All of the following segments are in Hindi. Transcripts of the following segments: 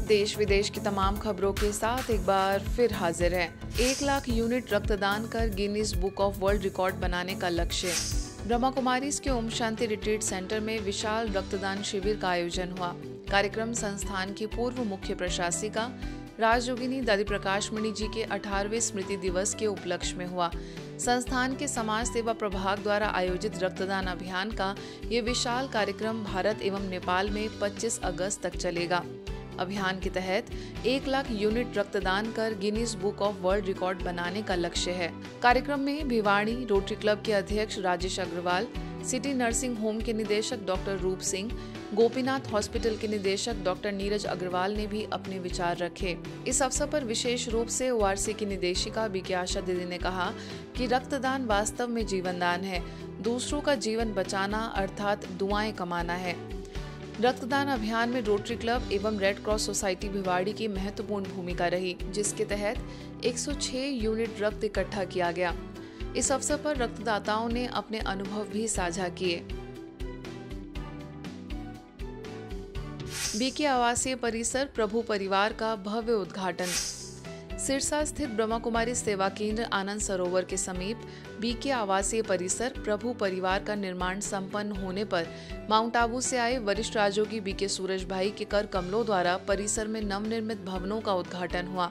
देश विदेश की तमाम खबरों के साथ एक बार फिर हाजिर है। 1 लाख यूनिट रक्तदान कर Guinness book of world record बनाने का लक्ष्य। ब्रह्मा कुमारीज के ओम शांति रिट्रीट सेंटर में विशाल रक्तदान शिविर का आयोजन हुआ। कार्यक्रम संस्थान की पूर्व मुख्य प्रशासिका राजयोगिनी दादी प्रकाश मणि जी के 18वें स्मृति दिवस के उपलक्ष्य में हुआ। संस्थान के समाज सेवा प्रभाग द्वारा आयोजित रक्तदान अभियान का ये विशाल कार्यक्रम भारत एवं नेपाल में 25 अगस्त तक चलेगा। अभियान के तहत 1 लाख यूनिट रक्तदान कर Guinness book of world record बनाने का लक्ष्य है। कार्यक्रम में भिवाड़ी रोटरी क्लब के अध्यक्ष Rajesh Agrawal, city nursing home के निदेशक डॉक्टर रूप सिंह, गोपीनाथ हॉस्पिटल के निदेशक डॉक्टर नीरज अग्रवाल ने भी अपने विचार रखे। इस अवसर पर विशेष रूप से ओआरसी की निदेशिका बीके आशा दीदी ने कहा कि रक्तदान वास्तव में जीवन दान है, दूसरों का जीवन बचाना अर्थात दुआएं कमाना है। रक्तदान अभियान में रोटरी क्लब एवं रेड क्रॉस सोसाइटी भिवाड़ी की महत्वपूर्ण भूमिका रही, जिसके तहत 106 यूनिट रक्त इकट्ठा किया गया। इस अवसर पर रक्तदाताओं ने अपने अनुभव भी साझा किए। बीके आवासीय परिसर प्रभु परिवार का भव्य उद्घाटन। सिरसा स्थित ब्रह्मा कुमारी सेवा केंद्र आनंद सरोवर के समीप बीके आवासीय परिसर प्रभु परिवार का निर्माण संपन्न होने पर माउंट आबू से आए वरिष्ठ राजयोगी बीके सूरज भाई के कर कमलों द्वारा परिसर में नवनिर्मित भवनों का उद्घाटन हुआ।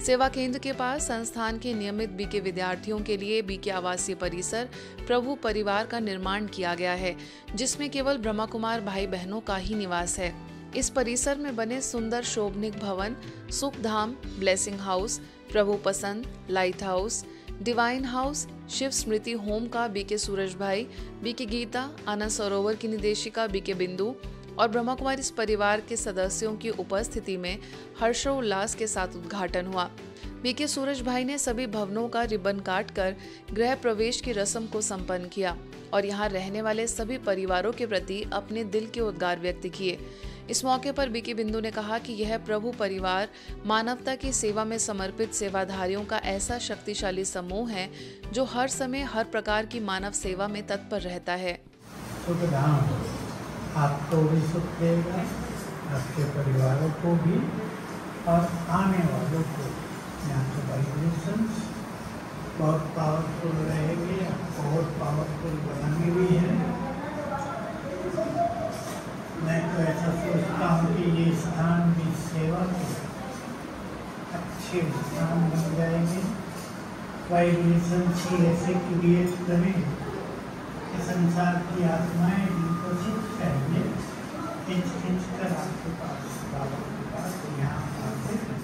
सेवा केंद्र के पास संस्थान के नियमित बीके विद्यार्थियों के लिए बीके आवासीय परिसर प्रभु परिवार का निर्माण किया गया है, जिसमें केवल ब्रह्मा कुमार भाई बहनों का ही निवास है। इस परिसर में बने सुंदर शोभनिक भवन Sukhdham, blessing house, Prabhu Pasand, light house, divine house, Shiv Smriti home का बीके सूरज भाई, बीके गीता, आनंद सरोवर की निदेशिका बीके बिंदु और ब्रह्मा कुमारी इस परिवार के सदस्यों की उपस्थिति में हर्षोल्लास के साथ उद्घाटन हुआ। बीके सूरज भाई ने सभी भवनों का रिबन काटकर गृह प्रवेश की रस्म को संपन्न किया और यहाँ रहने वाले सभी परिवारों के प्रति अपने दिल के उद्गार व्यक्त किए। इस मौके पर बीके बिंदु ने कहा कि यह प्रभु परिवार मानवता की सेवा में समर्पित सेवाधारियों का ऐसा शक्तिशाली समूह है जो हर समय हर प्रकार की मानव सेवा में तत्पर रहता है। आपको भी सुख देगा, आपके परिवारों को भी और आने वालों को। यहाँ के वाइब्रेशंस बहुत पावरफुल रहेंगे, बहुत पावरफुल बनाने भी है। मैं तो ऐसा सोचता हूँ कि ये स्थान भी सेवा के अच्छे स्थान बन जाएंगे। वाइब्रेशंस ही ऐसे क्रिएट करें कि संसार की आत्माएं जिनको सुख चाहिए खींच कर आपके पास बाबा के पास यहाँ आते हैं।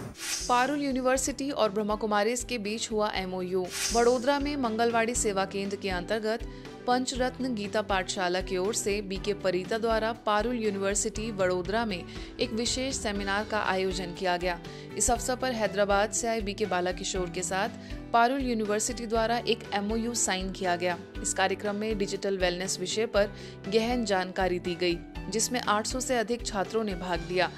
पारुल यूनिवर्सिटी और ब्रह्मा कुमारीज के बीच हुआ MOU। वडोदरा में मंगलवाड़ी सेवा केंद्र के अंतर्गत पंचरत्न गीता पाठशाला की ओर से बीके परिता द्वारा पारुल यूनिवर्सिटी वडोदरा में एक विशेष सेमिनार का आयोजन किया गया। इस अवसर पर हैदराबाद से आए बीके बाला किशोर के साथ पारुल यूनिवर्सिटी द्वारा एक MOU साइन किया गया। इस कार्यक्रम में डिजिटल वेलनेस विषय पर गहन जानकारी दी गई, जिसमें 800 से अधिक छात्रों ने भाग लिया।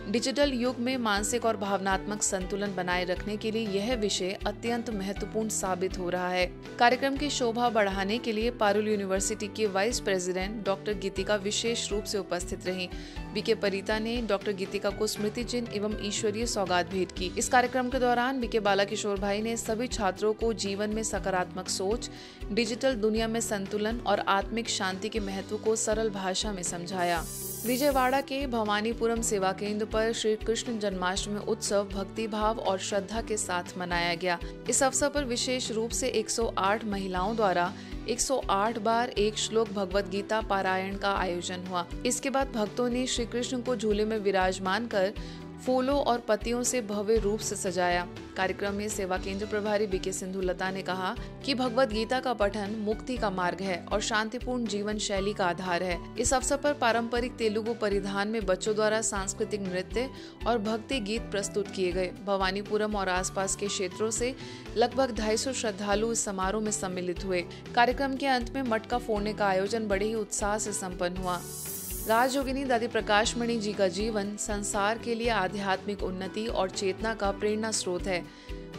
डिजिटल युग में मानसिक और भावनात्मक संतुलन बनाए रखने के लिए यह विषय अत्यंत महत्वपूर्ण साबित हो रहा है। कार्यक्रम की शोभा बढ़ाने के लिए पारुल यूनिवर्सिटी के वाइस प्रेसिडेंट डॉक्टर गीतिका विशेष रूप से उपस्थित रहीं। बीके परिता ने डॉक्टर गीतिका को स्मृति चिन्ह एवं ईश्वरीय सौगात भेंट की। इस कार्यक्रम के दौरान बीके बाला किशोर भाई ने सभी छात्रों को जीवन में सकारात्मक सोच, डिजिटल दुनिया में संतुलन और आत्मिक शांति के महत्व को सरल भाषा में समझाया। विजयवाड़ा के भवानीपुरम सेवा केंद्र पर श्री कृष्ण जन्माष्टमी उत्सव भक्ति भाव और श्रद्धा के साथ मनाया गया। इस अवसर पर विशेष रूप से 108 महिलाओं द्वारा 108 बार एक श्लोक भगवत गीता पारायण का आयोजन हुआ। इसके बाद भक्तों ने श्री कृष्ण को झूले में विराजमान कर फूलों और पत्तियों से भव्य रूप से सजाया। कार्यक्रम में सेवा केंद्र प्रभारी बीके सिंधु लता ने कहा कि भगवत गीता का पठन मुक्ति का मार्ग है और शांतिपूर्ण जीवन शैली का आधार है। इस अवसर पर पारंपरिक तेलुगु परिधान में बच्चों द्वारा सांस्कृतिक नृत्य और भक्ति गीत प्रस्तुत किए गए। भवानीपुरम और आसपास के क्षेत्रों से लगभग 250 श्रद्धालु इस समारोह में सम्मिलित हुए। कार्यक्रम के अंत में मटका फोड़ने का आयोजन बड़े ही उत्साह से संपन्न हुआ। राजयोगिनी दादी प्रकाश मणि जी का जीवन संसार के लिए आध्यात्मिक उन्नति और चेतना का प्रेरणा स्रोत है।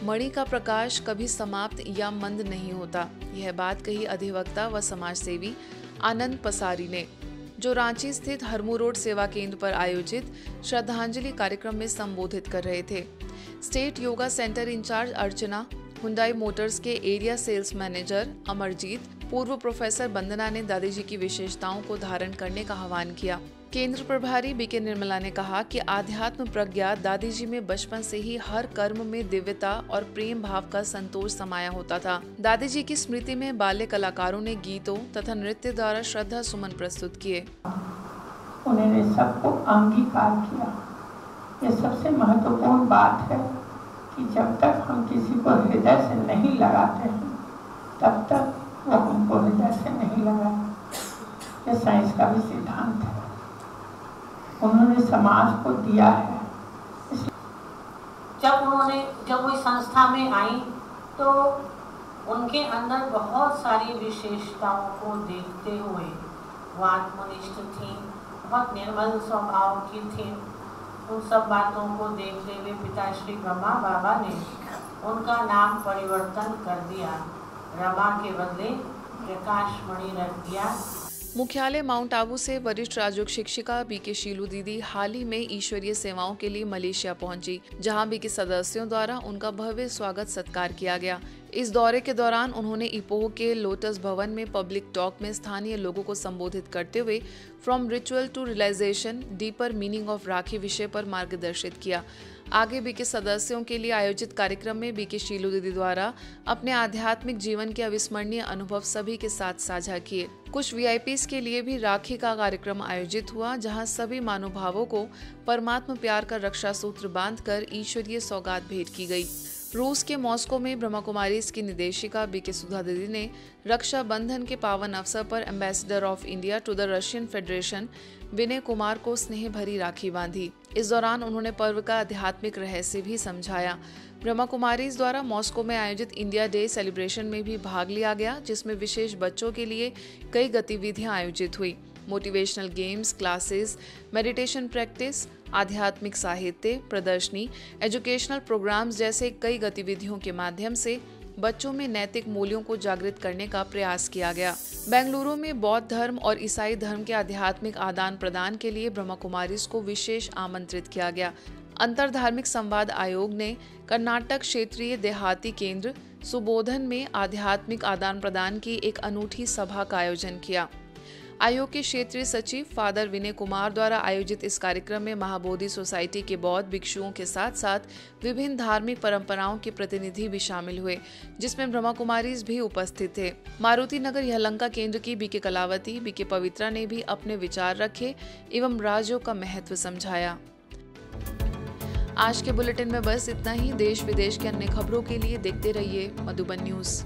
मणि का प्रकाश कभी समाप्त या मंद नहीं होता। यह बात कही अधिवक्ता व समाज सेवी आनंद पसारी ने, जो रांची स्थित हरमू रोड सेवा केंद्र पर आयोजित श्रद्धांजलि कार्यक्रम में संबोधित कर रहे थे। स्टेट योगा सेंटर इंचार्ज अर्चना, हुंडई मोटर्स के एरिया सेल्स मैनेजर अमरजीत, पूर्व प्रोफेसर वंदना ने दादी जी की विशेषताओं को धारण करने का आह्वान किया। केंद्र प्रभारी बीके निर्मला ने कहा कि आध्यात्म प्रज्ञा दादी जी में बचपन से ही हर कर्म में दिव्यता और प्रेम भाव का संतोष समाया होता था। दादी जी की स्मृति में बाल्य कलाकारों ने गीतों तथा नृत्य द्वारा श्रद्धा सुमन प्रस्तुत किए। उन्होंने सबको अंगीकार किया। ये सबसे महत्वपूर्ण बात है कि जब तक हम किसी को हृदय से नहीं लगाते हैं तब तक वो हमको हृदय से नहीं लगाते। ये साइंस का भी सिद्धांत है, उन्होंने समाज को दिया है। जब वो संस्था में आई तो उनके अंदर बहुत सारी विशेषताओं को देखते हुए वो आत्मनिष्ठ थी, बहुत निर्मल स्वभाव की थी। उन सब बातों को देखते हुए पिता श्री ब्रह्मा बाबा ने उनका नाम परिवर्तन कर दिया, रमा के बदले प्रकाशमणि रख दिया। मुख्यालय माउंट आबू से वरिष्ठ राजयोग शिक्षिका बीके शीलू दीदी हाल ही में ईश्वरीय सेवाओं के लिए मलेशिया पहुंची, जहां बीके सदस्यों द्वारा उनका भव्य स्वागत सत्कार किया गया। इस दौरे के दौरान उन्होंने इपोह के लोटस भवन में पब्लिक टॉक में स्थानीय लोगों को संबोधित करते हुए from ritual to realisation deeper meaning of Rakhi विषय पर मार्गदर्शित किया। आगे बीके सदस्यों के लिए आयोजित कार्यक्रम में बीके शीलू दीदी द्वारा अपने आध्यात्मिक जीवन के अविस्मरणीय अनुभव सभी के साथ साझा किए। कुछ वीआईपीज के लिए भी राखी का कार्यक्रम आयोजित हुआ, जहां सभी महानुभावों को परमात्मा प्यार का रक्षा सूत्र बांधकर ईश्वरीय सौगात भेंट की गई। रूस के मॉस्को में ब्रह्मा कुमारीज की निदेशिका बीके सुधा दीदी ने रक्षा बंधन के पावन अवसर पर ambassador of India to the Russian federation Vinay Kumar को स्नेह भरी राखी बांधी। इस दौरान उन्होंने पर्व का आध्यात्मिक रहस्य भी समझाया। ब्रह्मा कुमारीज द्वारा मॉस्को में आयोजित इंडिया डे सेलिब्रेशन में भी भाग लिया गया, जिसमें विशेष बच्चों के लिए कई गतिविधियां आयोजित हुई। Motivational games, classes, meditation practice, आध्यात्मिक साहित्य, प्रदर्शनी, एजुकेशनल प्रोग्राम्स जैसे कई गतिविधियों के माध्यम से बच्चों में नैतिक मूल्यों को जागृत करने का प्रयास किया गया। बेंगलुरु में बौद्ध धर्म और ईसाई धर्म के आध्यात्मिक आदान प्रदान के लिए ब्रह्मा कुमारीज को विशेष आमंत्रित किया गया। अंतर धार्मिक संवाद आयोग ने कर्नाटक क्षेत्रीय देहाती केंद्र सुबोधन में आध्यात्मिक आदान प्रदान की एक अनूठी सभा का आयोजन किया। आयोग के क्षेत्रीय सचिव फादर विनय कुमार द्वारा आयोजित इस कार्यक्रम में महाबोधि सोसाइटी के बौद्ध भिक्षुओं के साथ साथ विभिन्न धार्मिक परंपराओं के प्रतिनिधि भी शामिल हुए, जिसमें ब्रह्मा कुमारीज भी उपस्थित थे। मारुति नगर यलहंका केंद्र की बीके कलावती, बीके पवित्रा ने भी अपने विचार रखे एवं राजयोग का महत्व समझाया। आज के बुलेटिन में बस इतना ही। देश विदेश के अन्य खबरों के लिए देखते रहिए मधुबन न्यूज।